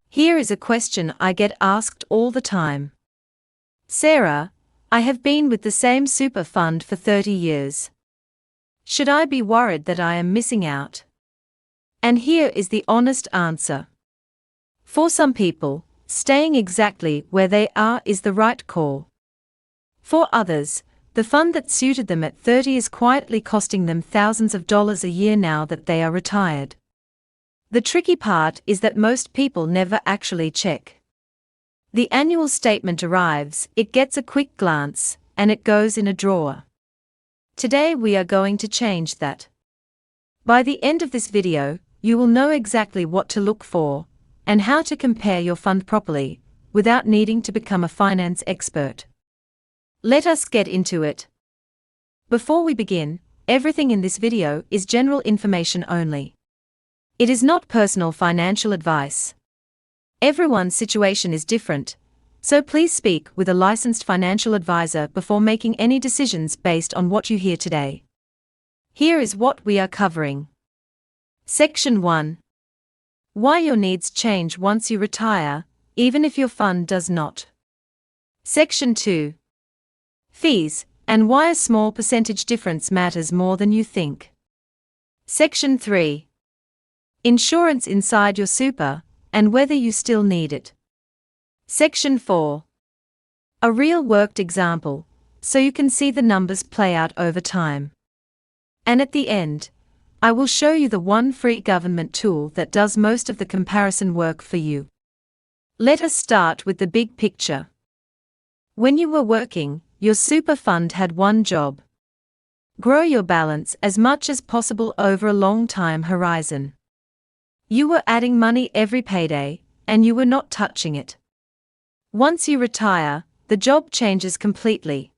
Here is a question I get asked all the time. Sarah, I have been with the same super fund for 30 years. Should I be worried that I am missing out? And here is the honest answer. For some people, staying exactly where they are is the right call. For others, the fund that suited them at 30 is quietly costing them thousands of dollars a year now that they are retired. The tricky part is that most people never actually check. The annual statement arrives, it gets a quick glance, and it goes in a drawer. Today we are going to change that. By the end of this video, you will know exactly what to look for, and how to compare your fund properly, without needing to become a finance expert. Let us get into it. Before we begin, everything in this video is general information only. It is not personal financial advice. Everyone's situation is different, so please speak with a licensed financial advisor before making any decisions based on what you hear today. Here is what we are covering. Section 1. Why your needs change once you retire, even if your fund does not. Section 2. Fees, and why a small percentage difference matters more than you think. Section 3. Insurance inside your super, and whether you still need it. Section 4. A real worked example, so you can see the numbers play out over time. And at the end, I will show you the one free government tool that does most of the comparison work for you. Let us start with the big picture. When you were working, your super fund had one job: grow your balance as much as possible over a long time horizon. You were adding money every payday, and you were not touching it. Once you retire, the job changes completely.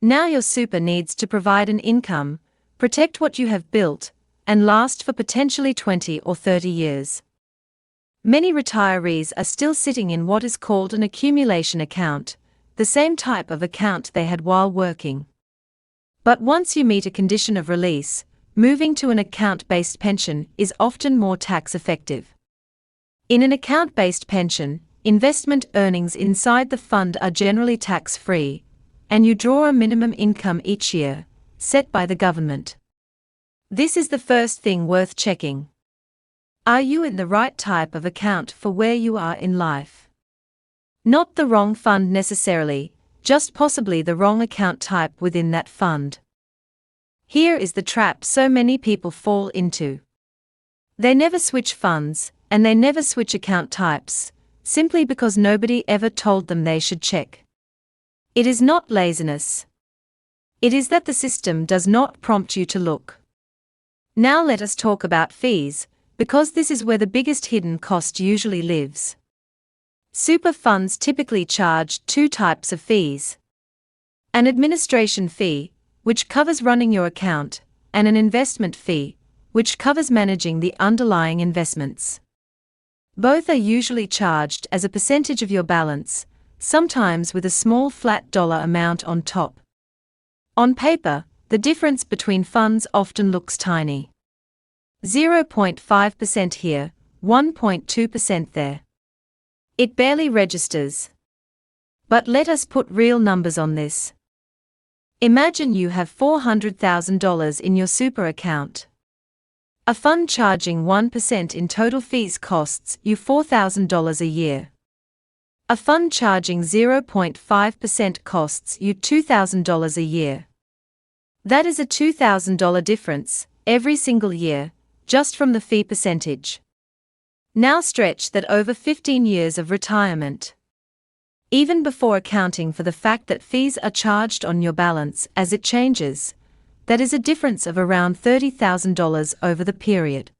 Now your super needs to provide an income, protect what you have built, and last for potentially 20 or 30 years. Many retirees are still sitting in what is called an accumulation account, the same type of account they had while working. But once you meet a condition of release, moving to an account-based pension is often more tax-effective. In an account-based pension, investment earnings inside the fund are generally tax-free, and you draw a minimum income each year, set by the government. This is the first thing worth checking. Are you in the right type of account for where you are in life? Not the wrong fund necessarily, just possibly the wrong account type within that fund. Here is the trap so many people fall into. They never switch funds, and they never switch account types, simply because nobody ever told them they should check. It is not laziness. It is that the system does not prompt you to look. Now let us talk about fees, because this is where the biggest hidden cost usually lives. Super funds typically charge two types of fees: an administration fee, which covers running your account, and an investment fee, which covers managing the underlying investments. Both are usually charged as a percentage of your balance, sometimes with a small flat dollar amount on top. On paper, the difference between funds often looks tiny. 0.5% here, 1.2% there. It barely registers. But let us put real numbers on this. Imagine you have $400,000 in your super account. A fund charging 1% in total fees costs you $4,000 a year. A fund charging 0.5% costs you $2,000 a year. That is a $2,000 difference, every single year, just from the fee percentage. Now stretch that over 15 years of retirement. Even before accounting for the fact that fees are charged on your balance as it changes, that is a difference of around $30,000 over the period.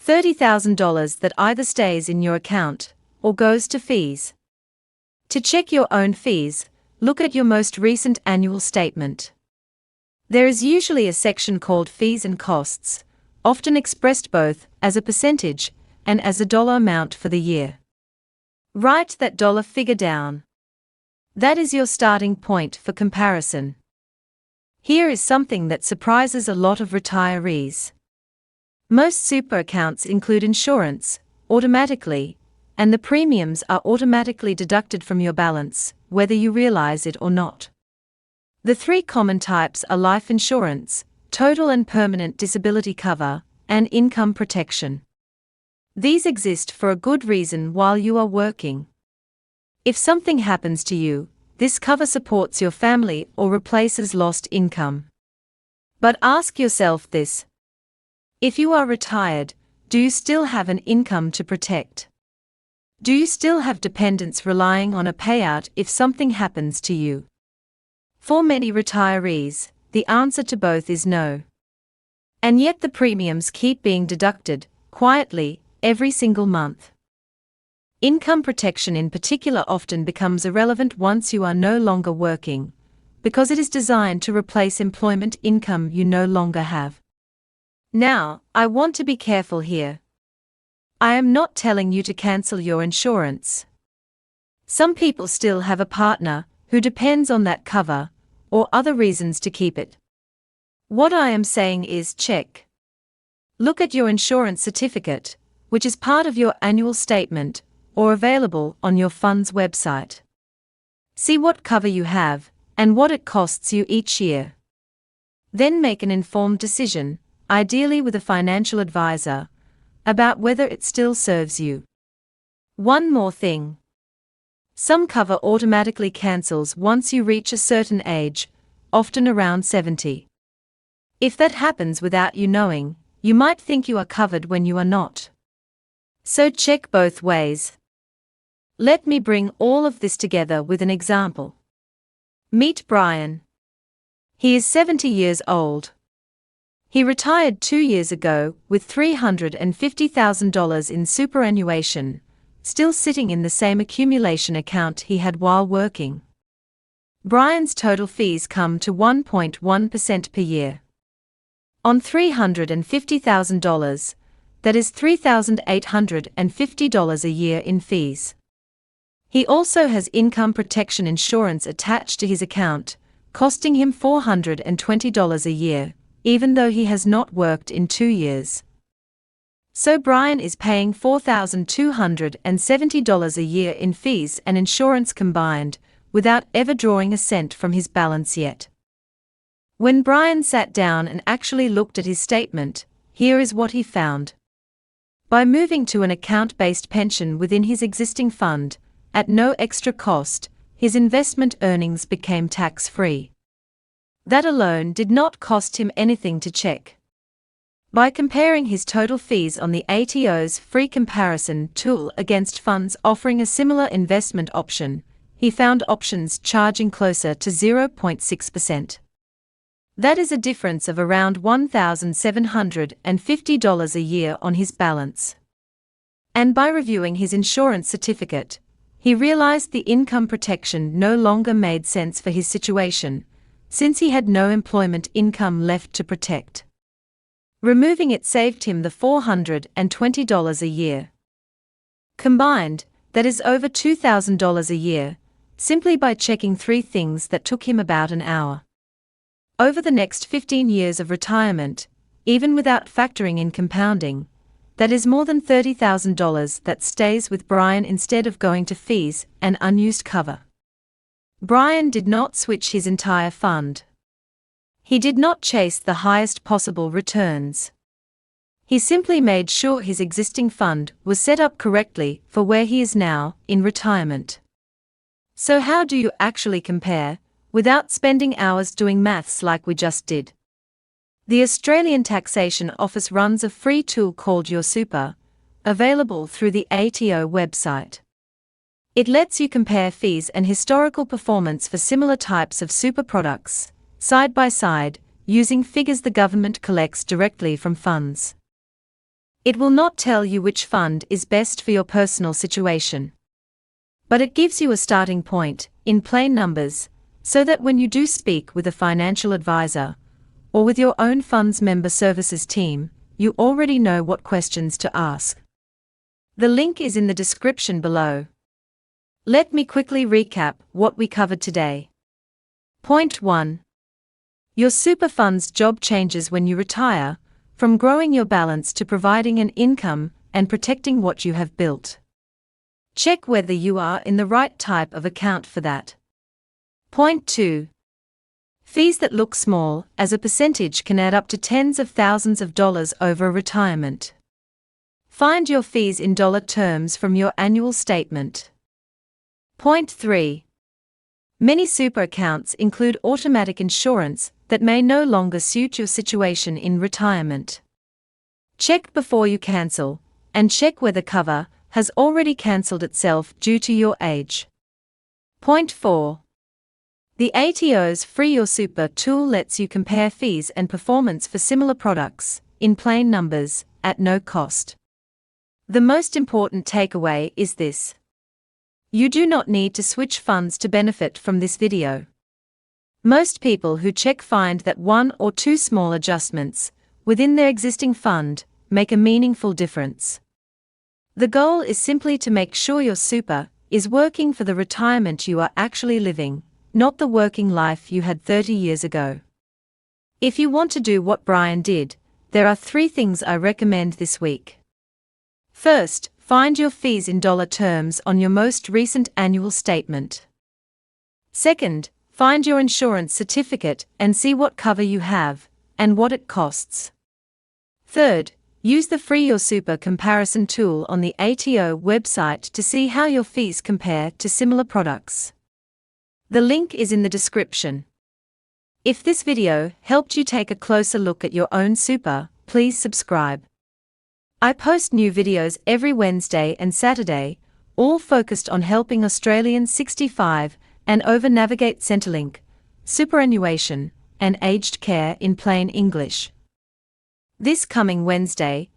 $30,000 that either stays in your account, or goes to fees. To check your own fees, look at your most recent annual statement. There is usually a section called Fees and Costs, often expressed both as a percentage and as a dollar amount for the year. Write that dollar figure down. That is your starting point for comparison. Here is something that surprises a lot of retirees. Most super accounts include insurance, automatically, and the premiums are automatically deducted from your balance, whether you realize it or not. The three common types are life insurance, total and permanent disability cover, and income protection. These exist for a good reason while you are working. If something happens to you, this cover supports your family or replaces lost income. But ask yourself this: if you are retired, do you still have an income to protect? Do you still have dependents relying on a payout if something happens to you? For many retirees, the answer to both is no. And yet the premiums keep being deducted, quietly, every single month. Income protection in particular often becomes irrelevant once you are no longer working, because it is designed to replace employment income you no longer have. Now, I want to be careful here. I am not telling you to cancel your insurance. Some people still have a partner who depends on that cover, or other reasons to keep it. What I am saying is check. Look at your insurance certificate, which is part of your annual statement, or available on your fund's website. See what cover you have, and what it costs you each year. Then make an informed decision, ideally with a financial advisor, about whether it still serves you. One more thing. Some cover automatically cancels once you reach a certain age, often around 70. If that happens without you knowing, you might think you are covered when you are not. So check both ways. Let me bring all of this together with an example. Meet Brian. He is 70 years old. He retired 2 years ago with $350,000 in superannuation, still sitting in the same accumulation account he had while working. Brian's total fees come to 1.1% per year. On $350,000, that is $3,850 a year in fees. He also has income protection insurance attached to his account, costing him $420 a year, even though he has not worked in 2 years. So Brian is paying $4,270 a year in fees and insurance combined, without ever drawing a cent from his balance yet. When Brian sat down and actually looked at his statement, here is what he found. By moving to an account-based pension within his existing fund, at no extra cost, his investment earnings became tax-free. That alone did not cost him anything to check. By comparing his total fees on the ATO's free comparison tool against funds offering a similar investment option, he found options charging closer to 0.6%. That is a difference of around $1,750 a year on his balance. And by reviewing his insurance certificate, he realized the income protection no longer made sense for his situation, since he had no employment income left to protect. Removing it saved him the $420 a year. Combined, that is over $2,000 a year, simply by checking 3 things that took him about an hour. Over the next 15 years of retirement, even without factoring in compounding, that is more than $30,000 that stays with Brian instead of going to fees and unused cover. Brian did not switch his entire fund. He did not chase the highest possible returns. He simply made sure his existing fund was set up correctly for where he is now, in retirement. So how do you actually compare, without spending hours doing maths like we just did? The Australian Taxation Office runs a free tool called YourSuper, available through the ATO website. It lets you compare fees and historical performance for similar types of super products, side by side, using figures the government collects directly from funds. It will not tell you which fund is best for your personal situation. But it gives you a starting point, in plain numbers, so that when you do speak with a financial advisor, or with your own fund's member services team, you already know what questions to ask. The link is in the description below. Let me quickly recap what we covered today. Point 1. Your super fund's job changes when you retire, from growing your balance to providing an income and protecting what you have built. Check whether you are in the right type of account for that. Point 2. Fees that look small as a percentage can add up to tens of thousands of dollars over retirement. Find your fees in dollar terms from your annual statement. Point 3. Many super accounts include automatic insurance that may no longer suit your situation in retirement. Check before you cancel, and check whether cover has already cancelled itself due to your age. Point 4. The ATO's Free Your Super tool lets you compare fees and performance for similar products, in plain numbers, at no cost. The most important takeaway is this: you do not need to switch funds to benefit from this video. Most people who check find that one or two small adjustments within their existing fund make a meaningful difference. The goal is simply to make sure your super is working for the retirement you are actually living, not the working life you had 30 years ago. If you want to do what Brian did, there are 3 things I recommend this week. First, find your fees in dollar terms on your most recent annual statement. Second, find your insurance certificate and see what cover you have and what it costs. Third, use the Free Your Super comparison tool on the ATO website to see how your fees compare to similar products. The link is in the description. If this video helped you take a closer look at your own super, please subscribe. I post new videos every Wednesday and Saturday, all focused on helping Australians 65 and over navigate Centrelink, superannuation, and aged care in plain English. This coming Wednesday,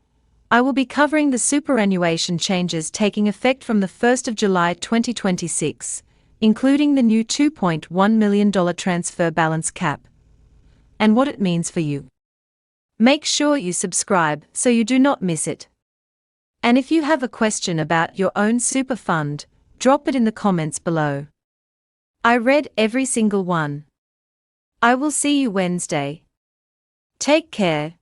I will be covering the superannuation changes taking effect from the 1st of July 2026, including the new $2.1 million transfer balance cap, and what it means for you. Make sure you subscribe so you do not miss it. And if you have a question about your own super fund, drop it in the comments below. I read every single one. I will see you Wednesday. Take care.